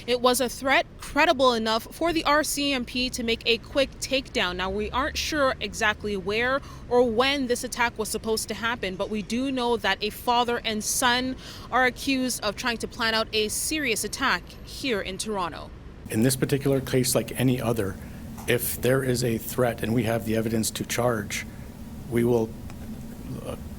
It was a threat credible enough for the RCMP to make a quick takedown. Now, we aren't sure exactly where or when this attack was supposed to happen, but we do know that a father and son are accused of trying to plan out a serious attack here in Toronto. In this particular case, like any other, if there is a threat and we have the evidence to charge, we will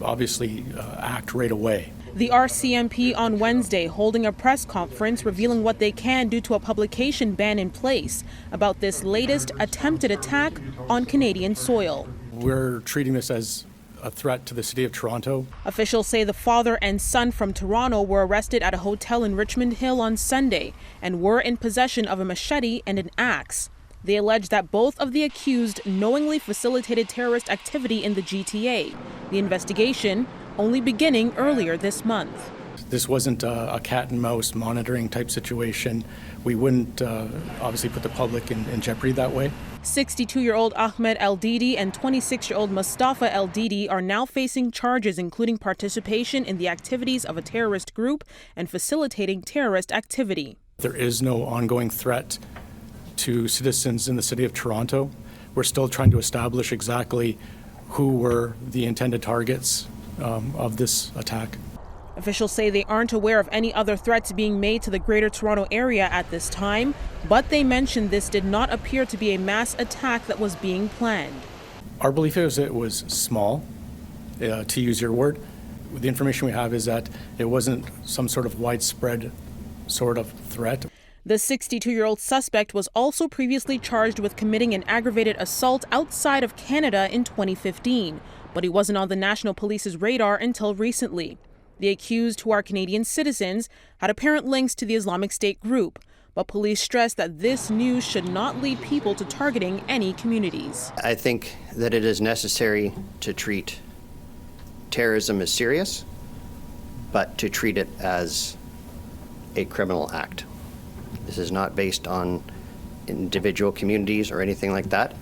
obviously act right away. The RCMP on Wednesday holding a press conference revealing what they can do to a publication ban in place about this latest attempted attack on Canadian soil. We're treating this as a threat to the city of Toronto. Officials say the father and son from Toronto were arrested at a hotel in Richmond Hill on Sunday and were in possession of a machete and an axe. They allege that both of the accused knowingly facilitated terrorist activity in the GTA. The investigation only beginning earlier this month. This wasn't a cat and mouse monitoring type situation. We wouldn't obviously put the public in jeopardy that way. 62-year-old Ahmed El Didi and 26-year-old Mustafa El Didi are now facing charges including participation in the activities of a terrorist group and facilitating terrorist activity. There is no ongoing threat to citizens in the city of Toronto. We're still trying to establish exactly who were the intended targets of this attack. Officials say they aren't aware of any other threats being made to the Greater Toronto Area at this time, but they mentioned this did not appear to be a mass attack that was being planned. Our belief is it was small, to use your word. The information we have is that it wasn't some sort of widespread sort of threat. The 62-year-old suspect was also previously charged with committing an aggravated assault outside of Canada in 2015, but he wasn't on the National Police's radar until recently. The accused, who are Canadian citizens, had apparent links to the Islamic State group, but police stress that this news should not lead people to targeting any communities. I think that it is necessary to treat terrorism as serious, but to treat it as a criminal act. This is not based on individual communities or anything like that.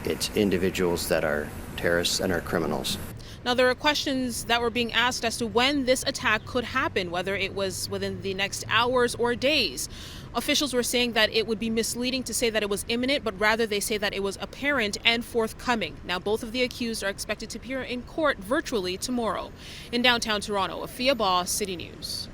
It's individuals that are terrorists and are criminals. Now, there are questions that were being asked as to when this attack could happen, whether it was within the next hours or days. Officials were saying that it would be misleading to say that it was imminent, but rather they say that it was apparent and forthcoming. Now, both of the accused are expected to appear in court virtually tomorrow. In downtown Toronto, Afua Baah, City News.